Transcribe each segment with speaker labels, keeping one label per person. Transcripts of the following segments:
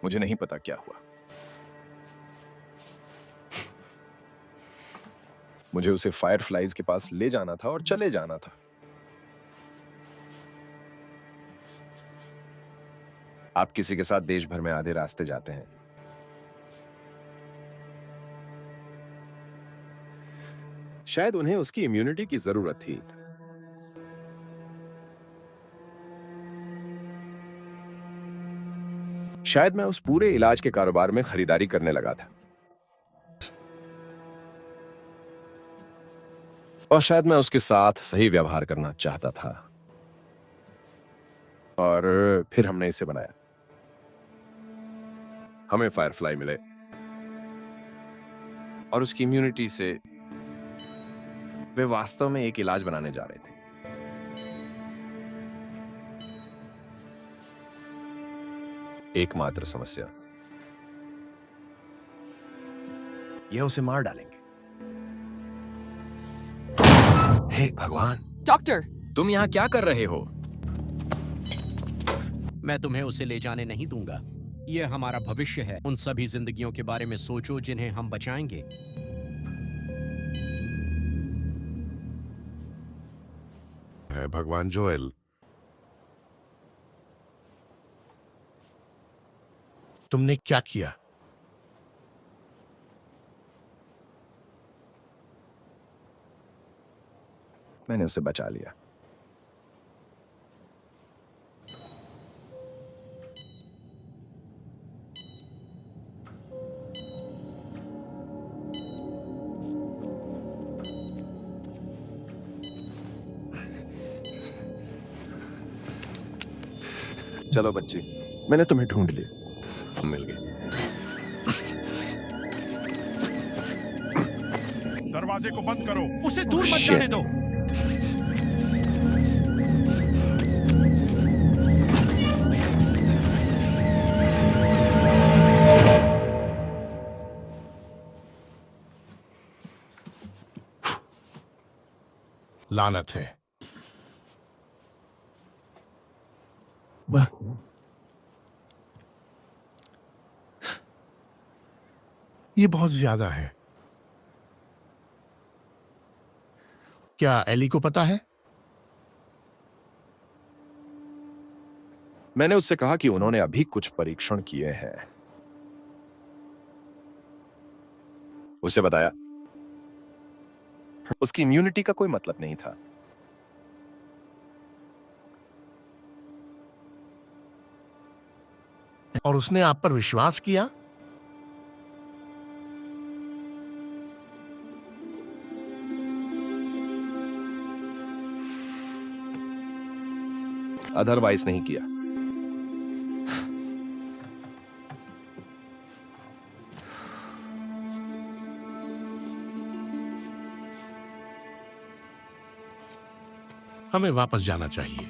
Speaker 1: मुझे नहीं पता क्या हुआ। मुझे उसे फायरफ्लाइज के पास ले जाना था और चले जाना था। आप किसी के साथ देश भर में आधे रास्ते जाते हैं। शायद उन्हें उसकी इम्यूनिटी की जरूरत थी। शायद मैं उस पूरे इलाज के कारोबार में खरीदारी करने लगा था, और शायद मैं उसके साथ सही व्यवहार करना चाहता था, और फिर हमने इसे बनाया। हमें फायरफ्लाई मिले और उसकी इम्यूनिटी से वे वास्तव में एक इलाज बनाने जा रहे थे। एकमात्र समस्या, यह उसे मार डालेंगे। हे भगवान!
Speaker 2: डॉक्टर!
Speaker 1: तुम यहां क्या कर रहे हो?
Speaker 3: मैं तुम्हें उसे ले जाने नहीं दूंगा। यह हमारा भविष्य है। उन सभी जिंदगियों के बारे में सोचो जिन्हें हम बचाएंगे।
Speaker 4: है भगवान जोएल, तुमने क्या किया?
Speaker 1: मैंने उसे बचा लिया। चलो बच्ची, मैंने तुम्हें ढूंढ लिया। मिल गए।
Speaker 4: दरवाजे को बंद करो।
Speaker 3: उसे दूर मत जाने दो।
Speaker 4: लानत है।
Speaker 1: बस
Speaker 4: ये बहुत ज्यादा है। क्या एली को पता है?
Speaker 1: मैंने उससे कहा कि उन्होंने अभी कुछ परीक्षण किए हैं। उसे बताया उसकी इम्यूनिटी का कोई मतलब नहीं था।
Speaker 4: और उसने आप पर विश्वास किया?
Speaker 1: अदरवाइज नहीं किया।
Speaker 4: हमें वापस जाना चाहिए।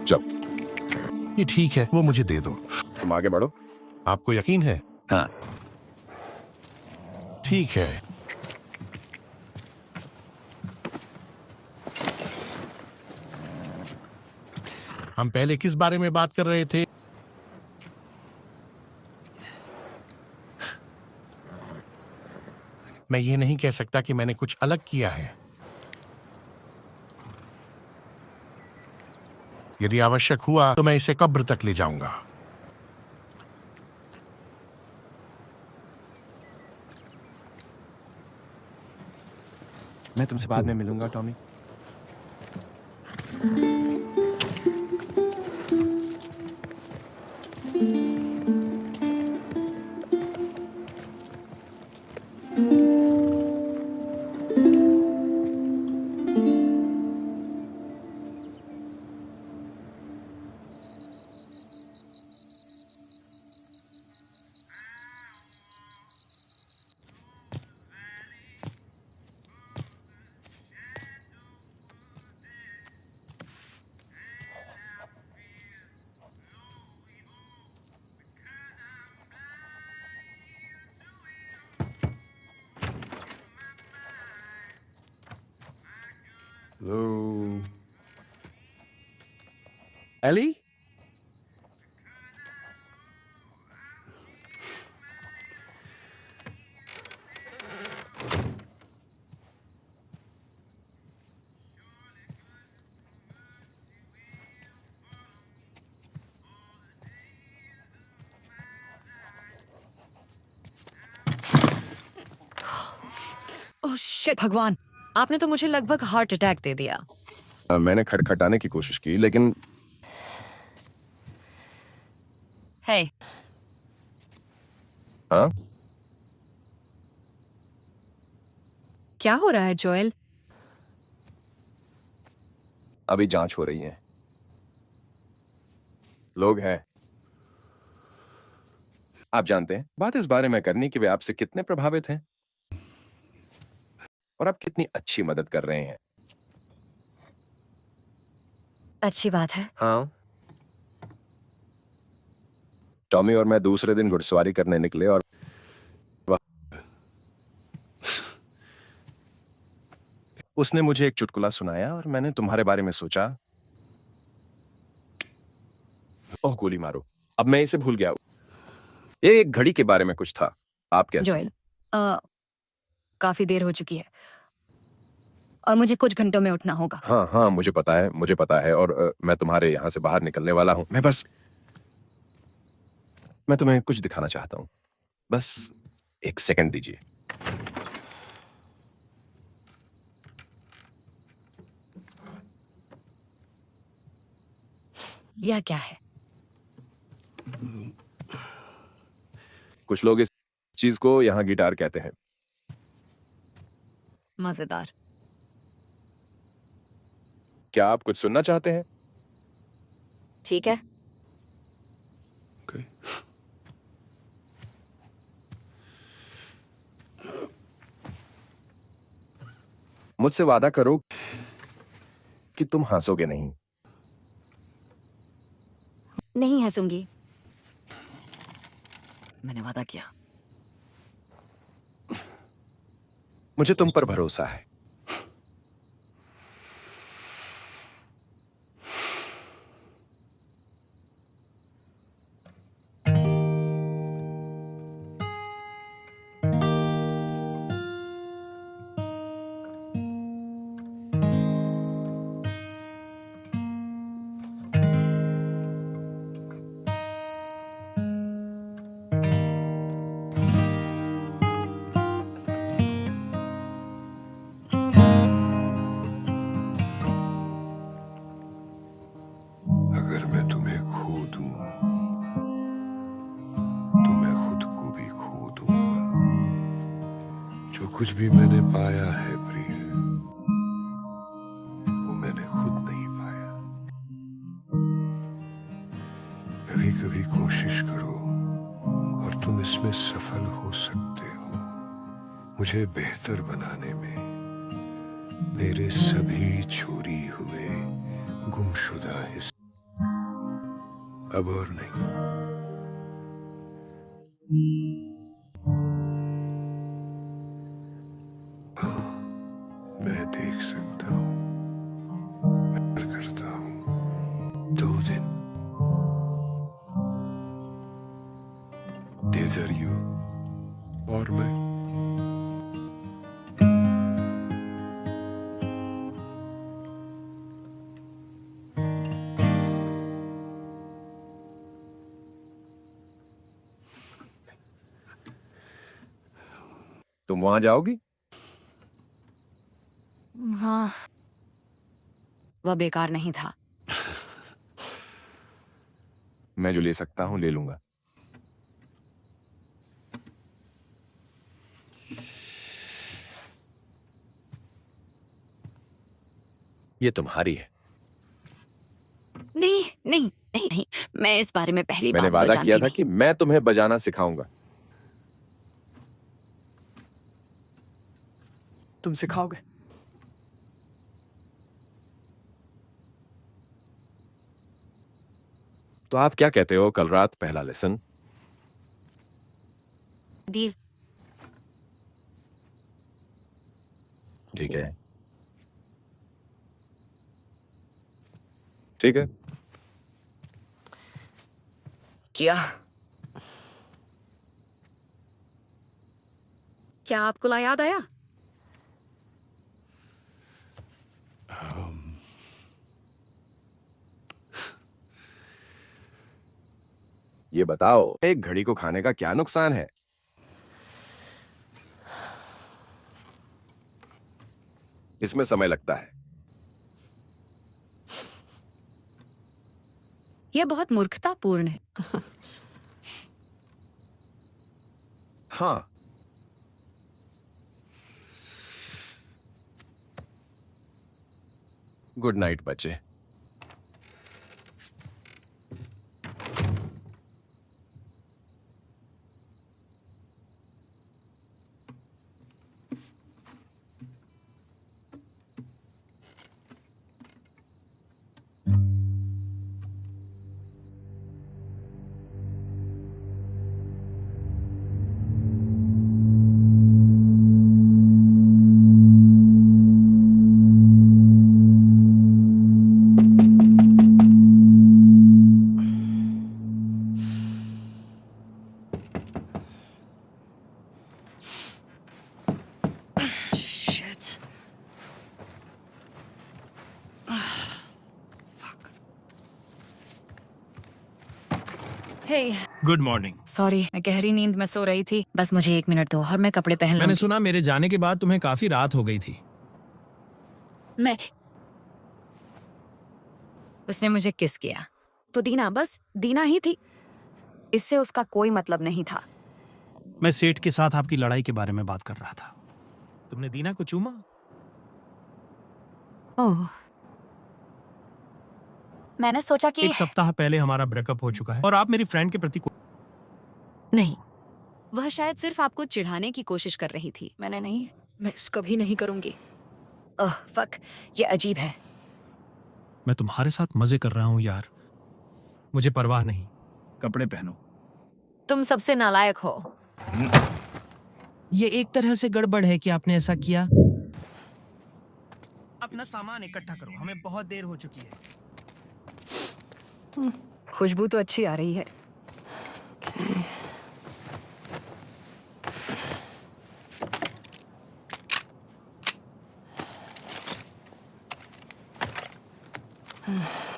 Speaker 1: चलो
Speaker 4: ये ठीक है, वो मुझे दे दो।
Speaker 1: तुम आगे बढ़ो।
Speaker 4: आपको यकीन है?
Speaker 1: हाँ।
Speaker 4: ठीक है। हम पहले किस बारे में बात कर रहे थे? मैं ये नहीं कह सकता कि मैंने कुछ अलग किया है। यदि आवश्यक हुआ तो मैं इसे कब्र तक ले जाऊंगा।
Speaker 1: मैं तुमसे बाद में मिलूंगा Tommy. Hello Ellie.
Speaker 2: Oh shit भगवान, आपने तो मुझे लगभग हार्ट अटैक दे दिया।
Speaker 1: मैंने खटखटाने की कोशिश की लेकिन
Speaker 2: हे,
Speaker 1: हाँ।
Speaker 2: क्या हो रहा है जोएल?
Speaker 1: अभी जांच हो रही है। लोग हैं, आप जानते हैं, बात इस बारे में करनी कि वे आपसे कितने प्रभावित हैं और आप कितनी अच्छी मदद कर रहे हैं।
Speaker 2: अच्छी बात है।
Speaker 1: हाँ। टॉमी और मैं दूसरे दिन घुड़सवारी करने निकले और उसने मुझे एक चुटकुला सुनाया और मैंने तुम्हारे बारे में सोचा। ओह गोली मारो, अब मैं इसे भूल गया। ये एक घड़ी के बारे में कुछ था। आप कैसे
Speaker 2: जोएल, काफी देर हो चुकी है और मुझे कुछ घंटों में उठना होगा।
Speaker 1: हाँ हाँ, मुझे पता है और मैं तुम्हारे यहाँ से बाहर निकलने वाला हूँ। मैं तुम्हें कुछ दिखाना चाहता हूँ। बस एक सेकंड दीजिए।
Speaker 2: यह क्या है?
Speaker 1: कुछ लोग इस चीज को यहाँ गिटार कहते हैं।
Speaker 2: मजेदार।
Speaker 1: क्या आप कुछ सुनना चाहते हैं?
Speaker 2: ठीक है।
Speaker 1: मुझसे वादा करो कि तुम हंसोगे नहीं।
Speaker 2: नहीं हंसूंगी, मैंने वादा किया।
Speaker 1: मुझे तुम पर भरोसा है।
Speaker 5: कुछ भी मैंने पाया है प्रिय, वो मैंने खुद नहीं पाया। कभी कभी कोशिश करो और तुम इसमें सफल हो सकते हो। मुझे बेहतर बनाने में मेरे सभी चोरी हुए गुमशुदा हिस्से अब और नहीं। हाँ, मैं देख सकता हूँ, मैं करता हूँ। 2 दिन तेजर यू और मैं।
Speaker 1: तुम वहां जाओगी?
Speaker 2: हाँ, वह बेकार नहीं था।
Speaker 1: मैं जो ले सकता हूं ले लूंगा। ये तुम्हारी है।
Speaker 2: नहीं नहीं नहीं नहीं, मैं इस बारे में पहली
Speaker 1: मैंने
Speaker 2: बात तो
Speaker 1: वादा
Speaker 2: जानती
Speaker 1: किया था
Speaker 2: नहीं।
Speaker 1: कि मैं तुम्हें बजाना सिखाऊंगा।
Speaker 6: तुम सिखाओगे?
Speaker 1: तो आप क्या कहते हो, कल रात पहला लेसन?
Speaker 2: डील।
Speaker 1: ठीक है। ठीक है।
Speaker 2: क्या? क्या आपको याद आया?
Speaker 1: ये बताओ, एक घड़ी को खाने का क्या नुकसान है? इसमें समय लगता है।
Speaker 2: यह बहुत मूर्खतापूर्ण है।
Speaker 1: हाँ। गुड नाइट बच्चे।
Speaker 2: Shit. Hey,
Speaker 7: good morning.
Speaker 2: Sorry, मैं गहरी नींद में सो रही थी। बस मुझे 1 मिनट दो और मैं कपड़े पहन
Speaker 7: मैंने
Speaker 2: लूंगी।
Speaker 7: सुना मेरे जाने के बाद तुम्हें काफी रात हो गई थी।
Speaker 2: मैं उसने मुझे किस किया तो दीना, बस दीना ही थी। इससे उसका कोई मतलब नहीं था।
Speaker 7: मैं सेठ के साथ आपकी लड़ाई के बारे में बात कर रहा था। तुमने दीना को चूमा?
Speaker 2: ओह, मैंने सोचा कि
Speaker 7: 1 सप्ताह पहले हमारा ब्रेकअप हो चुका है और आप मेरी फ्रेंड के प्रति
Speaker 2: नहीं, वह शायद सिर्फ आपको चिढ़ाने की कोशिश कर रही थी। मैंने नहीं, मैं इस कभी नहीं करूंगी। ओह फक, ये अजीब है।
Speaker 7: मैं तुम्हारे साथ मजे कर रहा हूँ यार, मुझे परवाह नहीं। कपड़े पहनो।
Speaker 2: तुम सबसे नालायक हो।
Speaker 7: ये एक तरह से गड़बड़ है कि आपने ऐसा किया। अपना सामान इकट्ठा करो, हमें बहुत देर हो चुकी है।
Speaker 2: खुशबू तो अच्छी आ रही है।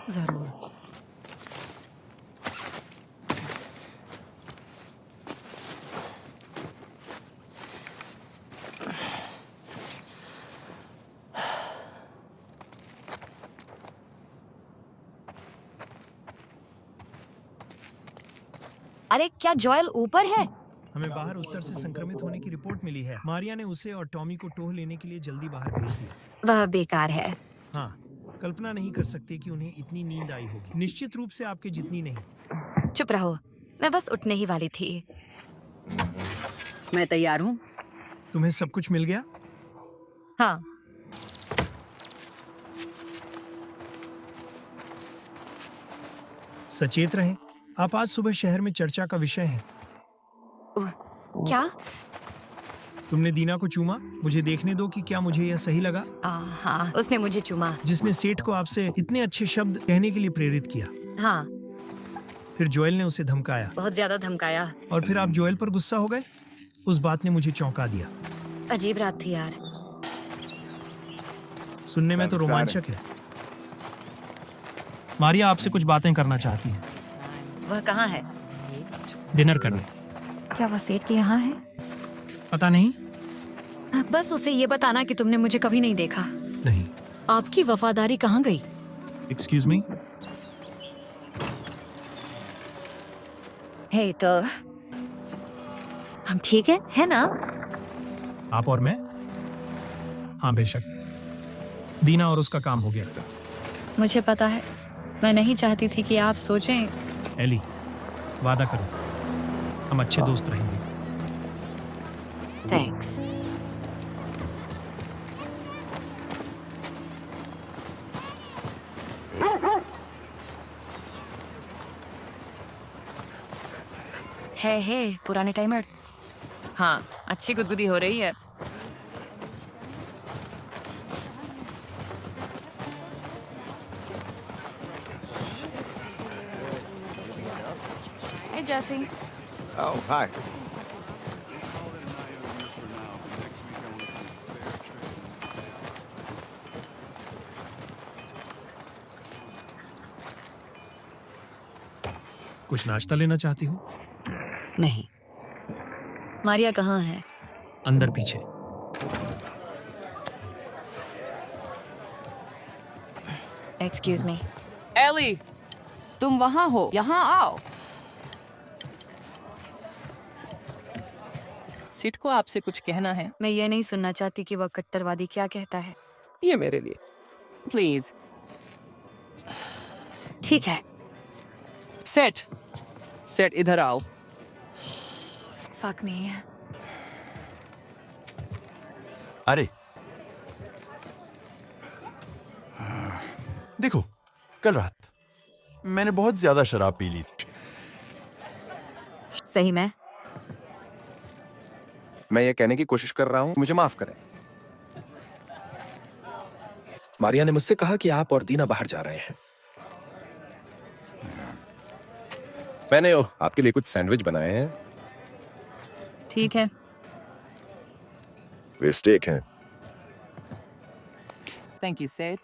Speaker 2: जरूर। अरे क्या जॉयल ऊपर है?
Speaker 7: हमें बाहर उत्तर से संक्रमित होने की रिपोर्ट मिली है। मारिया ने उसे और टॉमी को टोह लेने के लिए जल्दी बाहर भेज दिया।
Speaker 2: वह बेकार है।
Speaker 7: हाँ, कल्पना नहीं कर सकते कि उन्हें इतनी नींद आई होगी। निश्चित रूप से आपके जितनी नहीं।
Speaker 2: चुप रहो, मैं बस उठने ही वाली थी। मैं तैयार हूँ।
Speaker 7: तुम्हें सब कुछ मिल गया?
Speaker 2: हाँ।
Speaker 7: सचेत रहें, आप आज सुबह शहर में चर्चा का विषय हैं।
Speaker 2: क्या?
Speaker 7: तुमने दीना को चूमा? मुझे देखने दो कि क्या मुझे यह सही लगा।
Speaker 2: हाँ, उसने मुझे चूमा।
Speaker 7: जिसने सेठ को आपसे इतने अच्छे शब्द कहने के लिए प्रेरित किया।
Speaker 2: हाँ,
Speaker 7: फिर जोएल ने उसे धमकाया।
Speaker 2: बहुत ज्यादा धमकाया।
Speaker 7: और फिर आप जोएल पर गुस्सा हो गए। उस बात ने मुझे चौंका दिया।
Speaker 2: अजीब रात थी यार।
Speaker 7: सुनने में तो रोमांचक है।
Speaker 6: मारिया आपसे कुछ बातें करना चाहती है।
Speaker 2: वह कहाँ है?
Speaker 6: डिनर करने।
Speaker 2: क्या वह सेठ के यहाँ है?
Speaker 6: पता नहीं।
Speaker 2: बस उसे ये बताना कि तुमने मुझे कभी नहीं देखा।
Speaker 6: नहीं।
Speaker 2: आपकी वफादारी कहाँ गई?
Speaker 6: Excuse me.
Speaker 2: हे, तो हम ठीक है ना?
Speaker 6: आप और मैं? हाँ बेशक। दीना और उसका काम हो गया।
Speaker 2: मुझे पता है। मैं नहीं चाहती थी कि आप सोचें।
Speaker 6: एली, वादा करो हम अच्छे दोस्त रहेंगे।
Speaker 2: थैंक्स। हे, पुराने टाइमर। हाँ, अच्छी गुदगुदी हो रही है। Hey, Jesse.
Speaker 1: Oh, hi.
Speaker 7: कुछ नाश्ता लेना चाहती हो?
Speaker 2: नहीं। मारिया कहाँ है?
Speaker 7: अंदर पीछे।
Speaker 2: Excuse me.
Speaker 8: एली, तुम वहां हो, यहाँ आओ। सिट को आपसे कुछ कहना है।
Speaker 2: मैं ये नहीं सुनना चाहती कि वह कट्टरवादी क्या कहता है।
Speaker 8: ये मेरे लिए प्लीज।
Speaker 2: ठीक है।
Speaker 8: सेट इधर आओ।
Speaker 2: Fuck me.
Speaker 9: अरे देखो, कल रात मैंने बहुत ज्यादा शराब पी ली थी।
Speaker 2: सही में?
Speaker 1: मैं ये कहने की कोशिश कर रहा हूँ, मुझे माफ करें। मारिया ने मुझसे कहा कि आप और दीना बाहर जा रहे हैं। मैंने आपके लिए कुछ सैंडविच बनाए हैं।
Speaker 2: ठीक है।
Speaker 1: वे स्टेक हैं।
Speaker 8: Thank you set.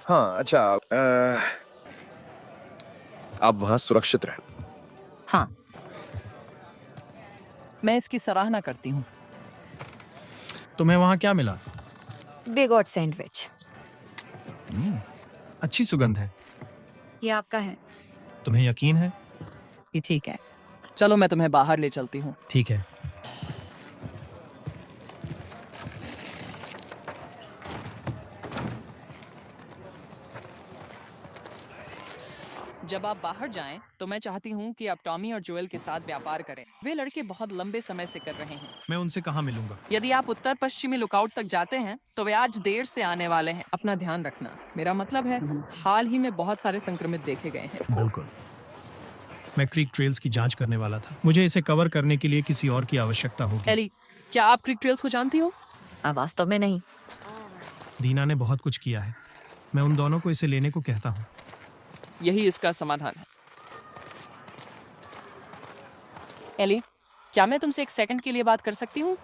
Speaker 1: हाँ, अच्छा, आप वहां सुरक्षित रहें।
Speaker 2: हाँ।
Speaker 8: मैं इसकी सराहना करती हूँ।
Speaker 6: तुम्हें वहाँ क्या मिला?
Speaker 2: Bigot sandwich.
Speaker 6: अच्छी सुगंध है।
Speaker 2: ये आपका है?
Speaker 6: तुम्हें यकीन है?
Speaker 8: ये ठीक है। चलो मैं तुम्हें बाहर ले चलती हूँ।
Speaker 6: ठीक है।
Speaker 8: जब आप बाहर जाएं, तो मैं चाहती हूँ कि आप टॉमी और जोएल के साथ व्यापार करें। वे लड़के बहुत लंबे समय से कर रहे हैं।
Speaker 6: मैं उनसे कहाँ मिलूंगा?
Speaker 8: यदि आप उत्तर पश्चिमी लुकआउट तक जाते हैं, तो वे आज देर से आने वाले हैं। अपना ध्यान रखना। मेरा मतलब है, हाल ही में बहुत सारे संक्रमित देखे गए हैं।
Speaker 6: बिल्कुल। मैं क्रीक ट्रेल्स की जांच करने वाला था। मुझे इसे कवर करने के लिए किसी और की आवश्यकता होगी।
Speaker 8: एली, क्या आप क्रीक ट्रेल्स को जानती हो?
Speaker 2: वास्तव में नहीं।
Speaker 6: दीना ने बहुत कुछ किया है। मैं उन दोनों को इसे लेने को कहता हूँ।
Speaker 8: यही इसका समाधान है। एली, क्या मैं तुमसे एक सेकंड के लिए बात कर सकती हूँ?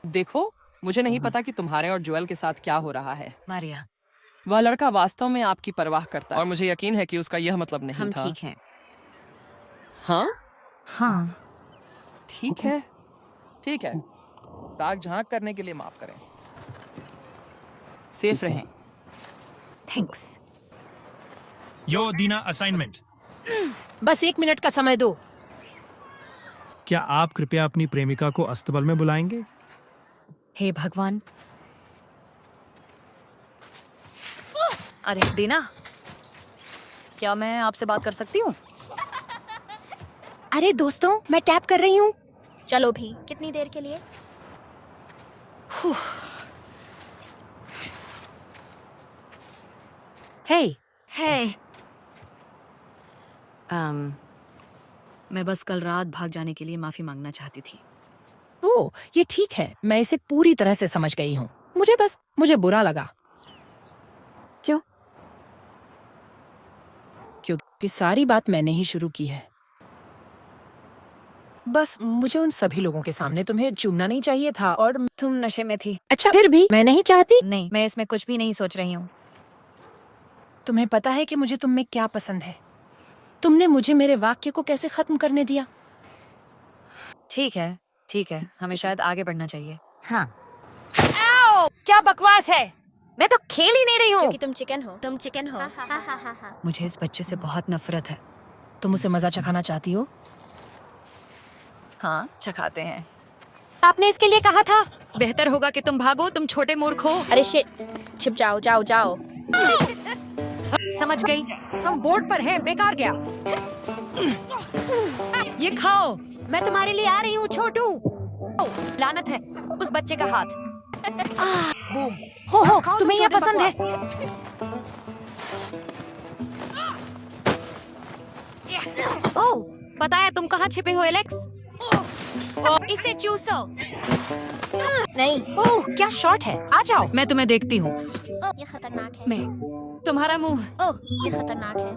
Speaker 8: देखो, मुझे नहीं पता कि तुम्हारे और जोएल के साथ क्या हो रहा है।
Speaker 2: मारिया,
Speaker 8: वह लड़का वास्तव में आपकी परवाह करता है और मुझे यकीन है कि उसका यह मतलब नहीं
Speaker 2: हम
Speaker 8: था।
Speaker 2: ठीक हैं।
Speaker 8: हाँ?
Speaker 2: हाँ।
Speaker 8: ठीक है। ठीक है। ताक झांक करने के लिए माफ करें। सेफ रहें।
Speaker 2: थैंक्स।
Speaker 7: यो दीना, असाइनमेंट।
Speaker 10: बस 1 मिनट का समय दो।
Speaker 7: क्या आप कृपया अपनी प्रेमिका को अस्तबल में बुलाएंगे?
Speaker 2: हे भगवान। अरे दीना, क्या मैं आपसे बात कर सकती हूँ?
Speaker 10: अरे दोस्तों, मैं टैप कर रही हूँ।
Speaker 11: चलो भी, कितनी देर के लिए?
Speaker 10: हे
Speaker 2: हे मैं बस कल रात भाग जाने के लिए माफी मांगना चाहती थी।
Speaker 10: ओह, ये ठीक है। मैं इसे पूरी तरह से समझ गई हूँ। मुझे बुरा लगा।
Speaker 2: क्यों?
Speaker 10: क्योंकि सारी बात मैंने ही शुरू की है। बस मुझे उन सभी लोगों के सामने तुम्हें चूमना नहीं चाहिए था और
Speaker 2: तुम नशे में थी।
Speaker 10: अच्छा, फिर भी मैं नहीं चाहती।
Speaker 2: नहीं, मैं इसमें कुछ भी नहीं सोच रही हूँ।
Speaker 10: तुम्हें पता है कि मुझे तुम में क्या पसंद है? तुमने मुझे मेरे वाक्य को कैसे खत्म करने दिया?
Speaker 2: ठीक है, हमें शायद आगे बढ़ना चाहिए।
Speaker 10: हाँ। क्या बकवास है?
Speaker 2: मैं तो खेल ही नहीं रही हूँ।
Speaker 11: क्योंकि तुम चिकन हो।
Speaker 2: मुझे इस बच्चे से बहुत नफरत है।
Speaker 10: तुम उसे मजा चखाना चाहती हो?
Speaker 2: हाँ, चखाते हैं।
Speaker 10: आपने इसके लिए कहा था।
Speaker 2: बेहतर होगा कि तुम भागो, तुम छोटे मूर्ख हो।
Speaker 11: अरे शिट, छिप जाओ।
Speaker 2: समझ गई।
Speaker 10: हम बोर्ड पर हैं, बेकार गया।
Speaker 2: ये खाओ।
Speaker 10: मैं तुम्हारे लिए आ रही हूँ छोटू।
Speaker 2: लानत है उस बच्चे का हाथ।
Speaker 10: बूम। हो, तुम्हें यह पसंद है?
Speaker 2: ओह, पता है तुम कहाँ छिपे हो एलेक्स? इसे चूसो।
Speaker 11: नहीं।
Speaker 10: ओह, क्या शॉट है। आ जाओ।
Speaker 2: मैं तुम्हें देखती हूँ।
Speaker 11: ओह, ये खतरनाक है।
Speaker 2: मैं तुम्हारा मुंह।
Speaker 11: ओह, ये खतरनाक है।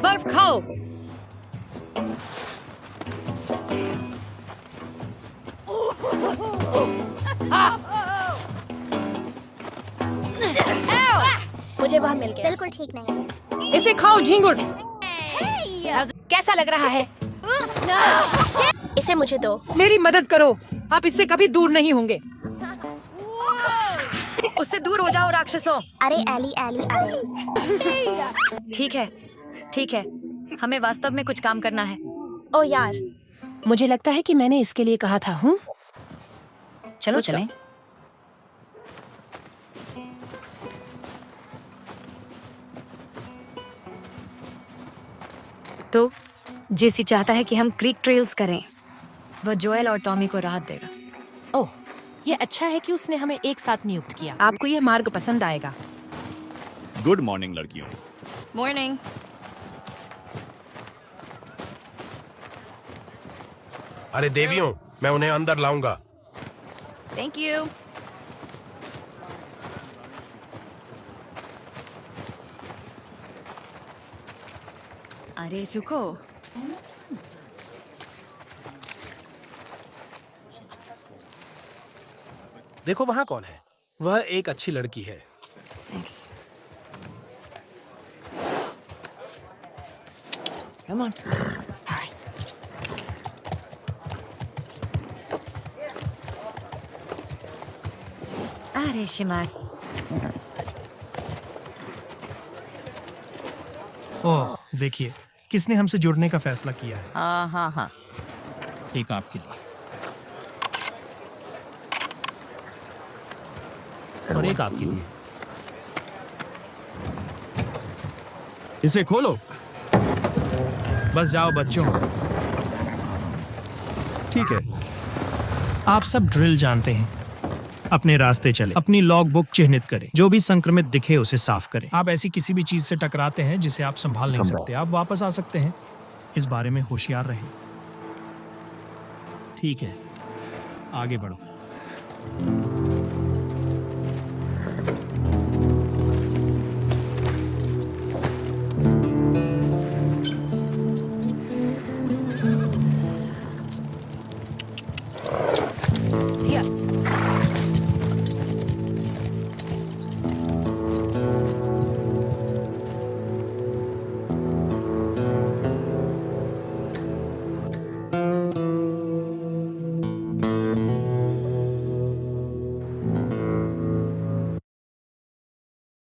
Speaker 2: बर्फ खाओ।
Speaker 11: मुझे वह मिल गया। बिल्कुल ठीक नहीं।
Speaker 10: इसे खाओ झींगुर। कैसा लग रहा है?
Speaker 11: इसे मुझे दो।
Speaker 10: मेरी मदद करो, आप इससे कभी दूर नहीं होंगे।
Speaker 2: उससे दूर हो जाओ राक्षसों।
Speaker 11: अरे एली अरे।
Speaker 2: ठीक है, हमें वास्तव में कुछ काम करना है।
Speaker 11: ओ यार,
Speaker 10: मुझे लगता है कि मैंने इसके लिए कहा था। हूँ,
Speaker 2: चलो चलें। तो जेसी चाहता है कि हम क्रीक ट्रेल्स करें। वह जोएल और टॉमी को राहत देगा।
Speaker 10: ओह, ये अच्छा है कि उसने हमें एक साथ नियुक्त किया। आपको यह मार्ग पसंद आएगा।
Speaker 12: गुड मॉर्निंग लड़कियों।
Speaker 2: मॉर्निंग।
Speaker 4: अरे देवियों, मैं उन्हें अंदर लाऊंगा।
Speaker 2: Thank you. अरे रुको।
Speaker 9: देखो वहाँ कौन है। वह एक अच्छी लड़की है।
Speaker 2: थैंक्स।
Speaker 10: Come on.
Speaker 2: अरे शिमार।
Speaker 7: ओह, देखिए किसने हमसे जुड़ने का फैसला किया है।
Speaker 2: हाँ।
Speaker 7: एक आपके लिए और एक आपके लिए। इसे खोलो। बस जाओ बच्चों। ठीक है, आप सब ड्रिल जानते हैं। अपने रास्ते चले, अपनी लॉग बुक चिह्नित करें, जो भी संक्रमित दिखे उसे साफ करें। आप ऐसी किसी भी चीज से टकराते हैं जिसे आप संभाल नहीं सकते, आप वापस आ सकते हैं। इस बारे में होशियार रहें। ठीक है, आगे बढ़ो।